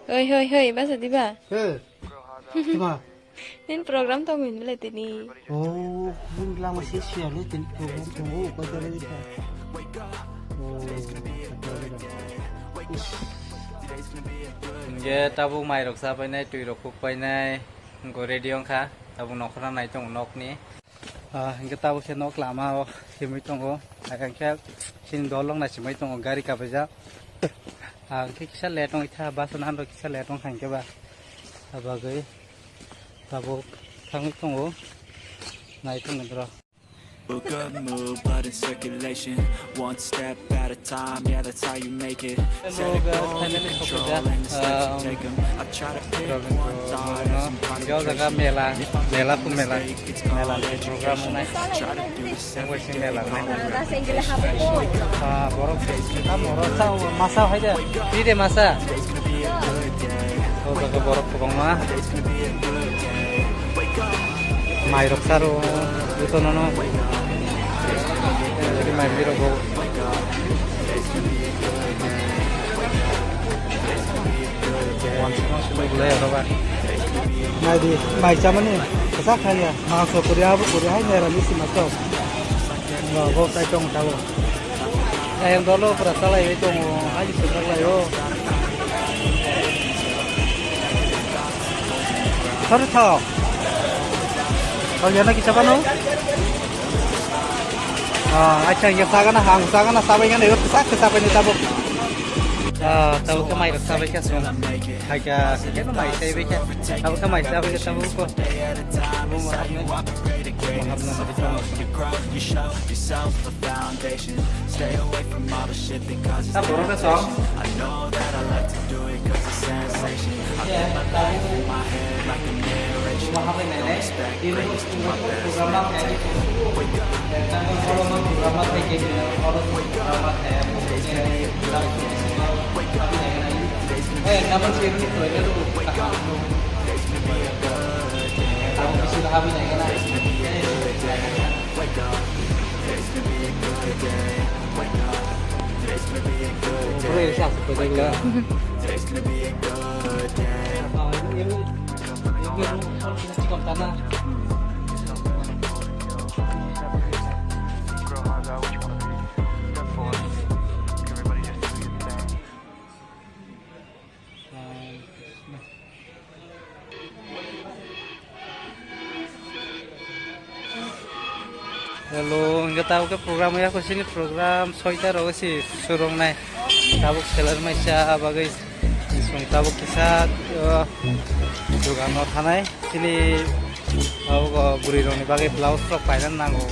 Hơi hơi hơi bahasa tiba. Tiba. Ini program tau min bela tini. Oh, ini lama sih sih lu tin program tunggu pada lagi kan. Oh, Giờ tao bu mày đọc sao bên này tùy đọc cuộc bên này có radio khá tao bu nọc này trong nọc ní cái tao sẽ nọc làm mà chỉ mấy trong có cái khác xin đó lúc này chỉ mấy trong gari cả bây giờ cái xe lẹ trong cái ba số năm rồi cái xe lẹ trong thành cái ba và cái tao bu thằng trong có này trong này rồi. A good mood, blood in circulation. One step at a time, yeah, that's how you make it. Set a goal, control, and the steps you take them. I try to pick one thought as I'm trying to Yo jaga mela pun mela program này try to do the same. yang sing mela Bahasa Inggris apa pun. borok kita borok sao masa aja ini deh masa oh jaga borok ke bawah mai rok saru itu nono jadi mai biro go này đi bài chăm anh sắc hay à mà số Korea hay này là misi mà sao vô tay trong tao yang dulu berasal dari itu aja sebenarnya yo 그렇죠. 연락이 잡아놓? 아차 이게 싸가나 한국 싸가나 싸바이가나 이렇게 싹그 싸바이니 따보. tahu ke mai sabai ka so haga ke no mai sai be ka tahu ke mai sabai ka tahu ko mo mahab na You show yourself a foundation. Stay away from all the shit that causes ta borok ka song I know that I like to do it cause it's sensation. I feel my life in my head like a narration. mahab ni ne ini program apa ni dan kalau mau program apa ke kalau program apa namun sih itu aja tu kamu bisa habis naik kan boleh siap seperti itu Lalu nggak tahu ke program ya, sini program soita roh sih surung naik tabuk seller macam bagai sung tabuk kisah juga not hanai sini aku ko buri rong ni bagai blouse rok painan nango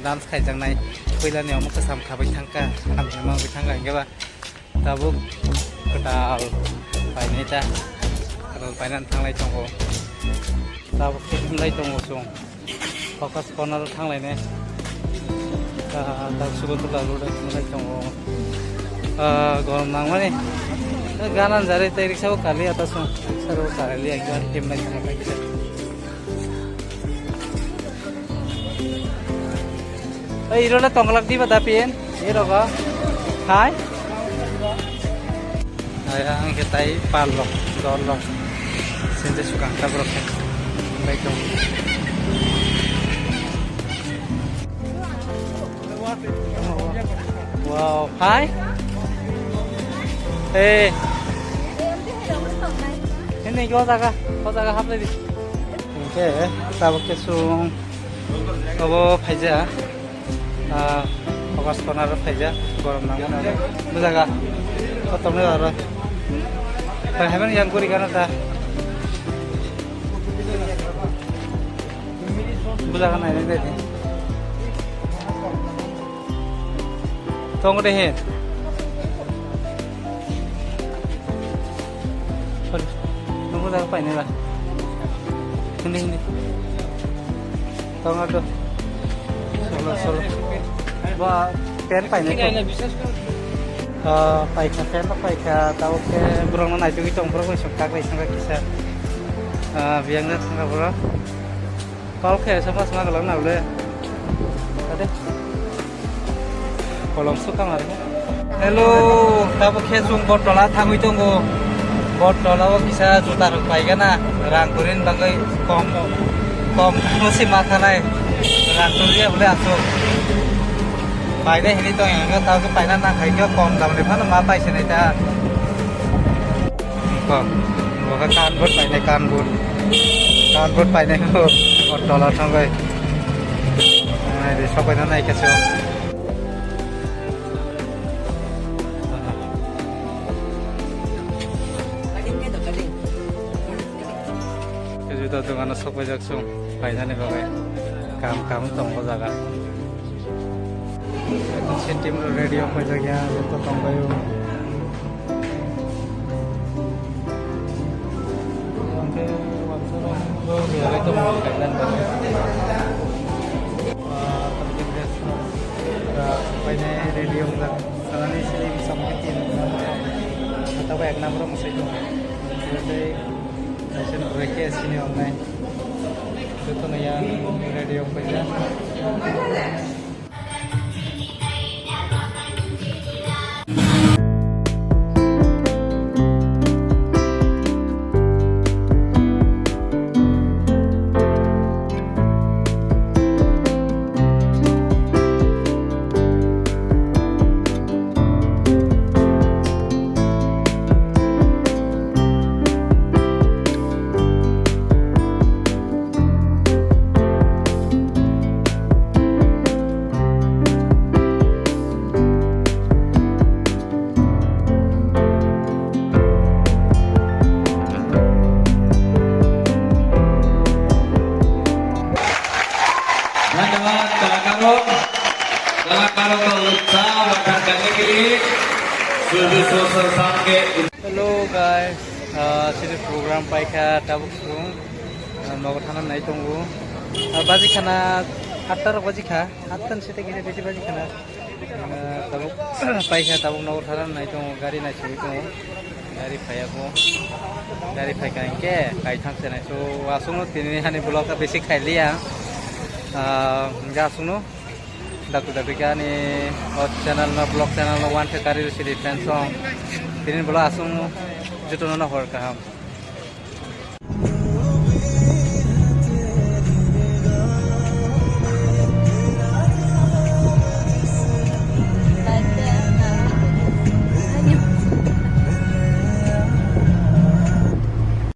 dance kai jang naik pilihan yang mau kesam kabai tangka ham memang bitangka enggak bah tabuk kedal painai cah kedal painan tanglai tonggo tabuk tanglai tonggo sung fokus corner tanglai ne tak subuh tu lalu dah mulai tunggu gorong nang mana ganan jari terik sabu kali atas seru kali aja tim lagi nak kita irola tonglak di batapin iroga hai ayang kita palok dolok sini suka kabrok baik dong. Wow, hi. Hey. Ini kau jaga hap lagi. Okay, tabuk kesung. Kau faja. Fokus corner faja. Gorong nangan ada. Bu jaga. Kau tahu ni ada. Perhatian yang kuri kan ada. Bu jaga naik ni. Tunggu deh. Tunggu dah apa ini lah. Ini. Tunggu tu. Solo. Wah, pen apa ini? Pai ka pen apa ka tahu ke burung mana itu kita burung suka ke iseng kisah. Biang dah sangat burung. Kalau ke sama kalau nak boleh. Ada. kolom sukang ar hello tabo khesung botola thangui tongo botola o kisa juta rok paigana rang kurin bangai kom mosi mathanai rang turia bole aso paine hini tong yang ta ko paina na khai ko kom dam le phana ma paise nai ta kom boka kan bot paine kan bot paine ko botola thangai ai de sokai na nai kaso juta dogano sokai jaksung painane bagai kam tong ko jaga tim radio ko jaga to tong bayo oke wansoro go biare to mo kailan ba paine radio ga salani sini bisa mungkin atau ek number mo sa ito jadi session break sini online itu na yang radio ko ja Hello guys, sini program paika tabuk sung, nogo thana nai tongu. Baji khana 8 baji kha, 8 sete gire besi baji khana. Tabuk paika tabuk nogo thana nai tongu, gari nai chui tongu. Gari phaya ko, gari phai kan ke, kai thang se nai so asung no tini hani blog ka besi khai liya. Ga asung no daku ni channel na blog channel na one te kari sini fan song tinin bola asung juto na hor kaham